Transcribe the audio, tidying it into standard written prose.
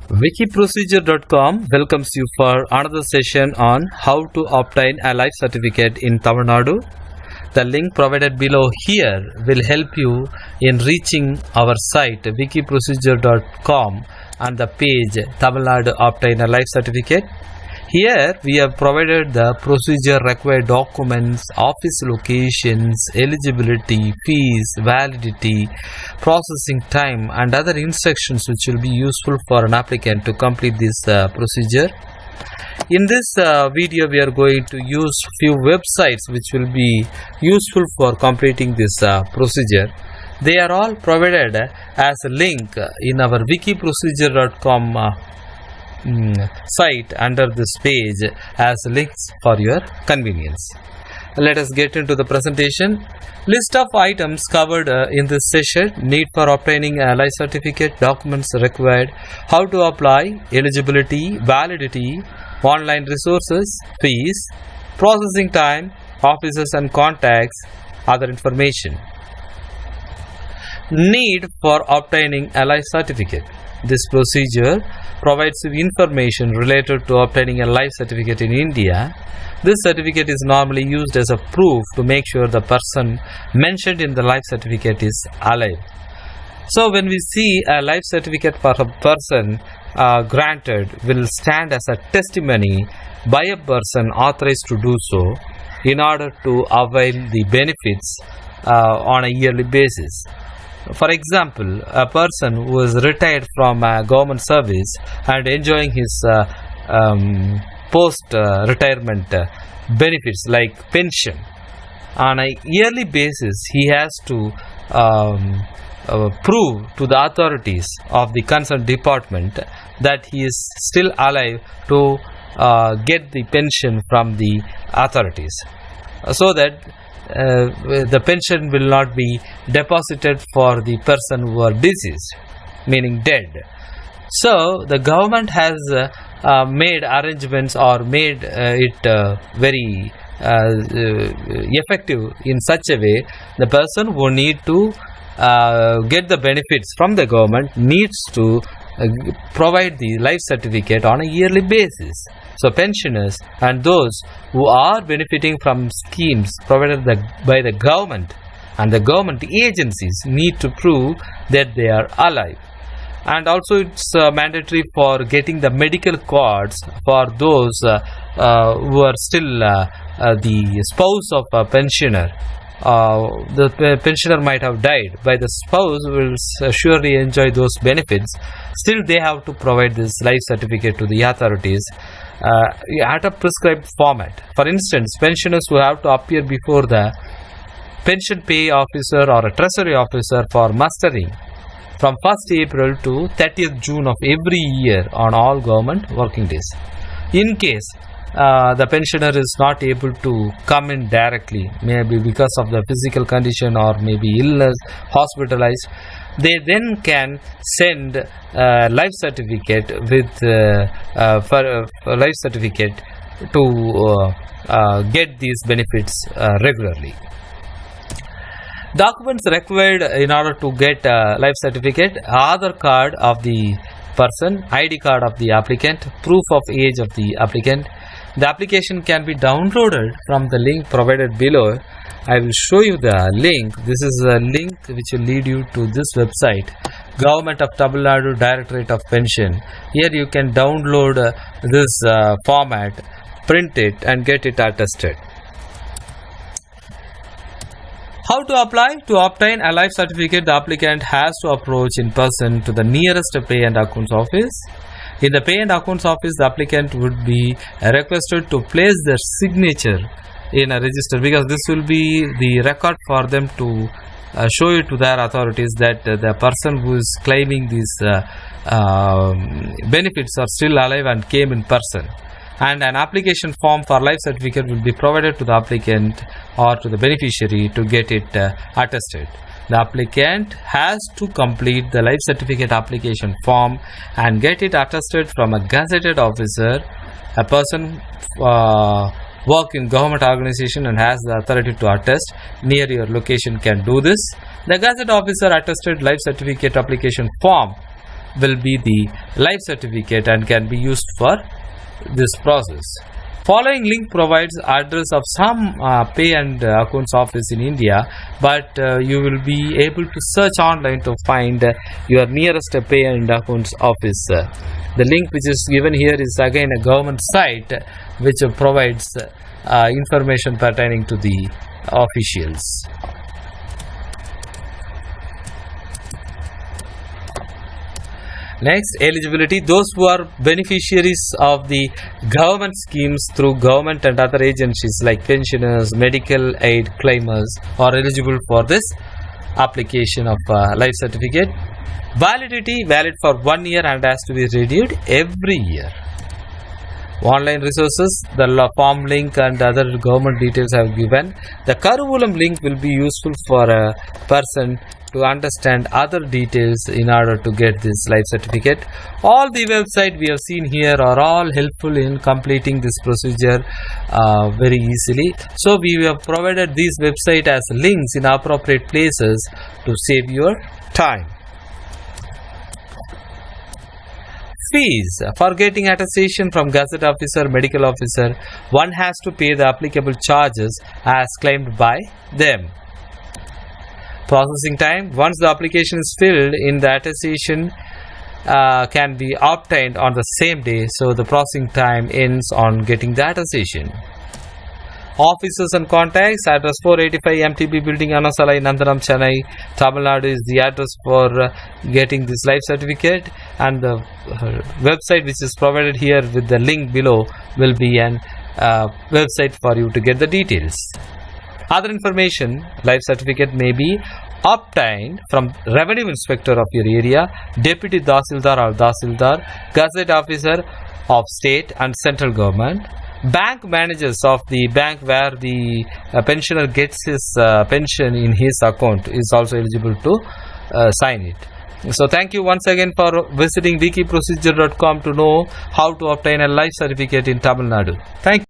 Wikiprocedure.com welcomes you for another session on how to obtain a life certificate in Tamil Nadu. The link provided below here will help you in reaching our site wikiprocedure.com and the page Tamil Nadu obtain a life certificate. Here we have provided the procedure, required documents, office locations, eligibility, fees, validity, processing time and other instructions which will be useful for an applicant to complete this procedure. In this video we are going to use few websites which will be useful for completing this procedure. They are all provided as a link in our wikiprocedure.com site under this page as links for your convenience. Let us get into the presentation. List of items covered in this session: need for obtaining a life certificate, documents required, how to apply, eligibility, validity, online resources, fees, processing time, offices and contacts, other information. Need for obtaining a life certificate. This procedure provides information related to obtaining a life certificate in India. This certificate is normally used as a proof to make sure the person mentioned in the life certificate is alive. So when we see a life certificate for a person granted, will stand as a testimony by a person authorized to do so in order to avail the benefits on a yearly basis. For example, a person who is retired from government service and enjoying his post-retirement benefits like pension, on a yearly basis he has to prove to the authorities of the concerned department that he is still alive to get the pension from the authorities, so that the pension will not be deposited for the person who are deceased, meaning dead. So the government has made arrangements or made it very effective in such a way the person who need to get the benefits from the government needs to provide the life certificate on a yearly basis. So pensioners and those who are benefiting from schemes provided by the government and the government agencies need to prove that they are alive. And also it's mandatory for getting the medical cards for those who are still the spouse of a pensioner. The pensioner might have died, but the spouse will surely enjoy those benefits. Still they have to provide this life certificate to the authorities at a prescribed format. For instance, pensioners who have to appear before the pension pay officer or a treasury officer for mustering from 1st April to 30th June of every year on all government working days. In case the pensioner is not able to come in directly, maybe because of the physical condition or maybe illness, hospitalized, they then can send life certificate with for life certificate to get these benefits regularly. Documents required in order to get a life certificate: Aadhaar card of the person, ID card of the applicant, proof of age of the applicant. The application can be downloaded from the link provided below. I will show you the link. This is a link which will lead you to this website, Government of Tamil Nadu Directorate of Pension. Here you can download this format, print it and get it attested. How to apply? To obtain a life certificate, the applicant has to approach in person to the nearest pay and accounts office. In the pay and accounts office, the applicant would be requested to place their signature in a register, because this will be the record for them to show it to their authorities that the person who is claiming these benefits are still alive and came in person. And an application form for life certificate will be provided to the applicant or to the beneficiary to get it attested. The applicant has to complete the life certificate application form and get it attested from a gazetted officer. A person work in government organization and has the authority to attest near your location can do this. The gazette officer attested life certificate application form will be the life certificate and can be used for this process. Following link provides address of some pay and accounts office in India, but you will be able to search online to find your nearest pay and accounts office. The link which is given here is again a government site which provides information pertaining to the officials. Next, eligibility. Those who are beneficiaries of the government schemes through government and other agencies like pensioners, medical aid claimers are eligible for this application of life certificate. Validity valid for 1 year and has to be renewed every year. Online resources, the form link and other government details I have given. The curriculum link will be useful for a person to understand other details in order to get this life certificate. All the websites we have seen here are all helpful in completing this procedure very easily. So we have provided these websites as links in appropriate places to save your time. Fees. For getting attestation from Gazette Officer, Medical Officer, one has to pay the applicable charges as claimed by them. Processing time. Once the application is filled in, the attestation can be obtained on the same day, so the processing time ends on getting the attestation. Offices and contacts. Address 485 MTB Building, Anasalai, Nandanam, Chennai, Tamil Nadu is the address for getting this life certificate, and the website which is provided here with the link below will be an website for you to get the details. Other information. Life certificate may be obtained from Revenue Inspector of your area, Deputy Dasildar or Dasildar, Gazette Officer of State and Central Government, bank managers of the bank where the pensioner gets his pension in his account is also eligible to sign it. So thank you once again for visiting wikiprocedure.com to know how to obtain a life certificate in Tamil Nadu. Thank you.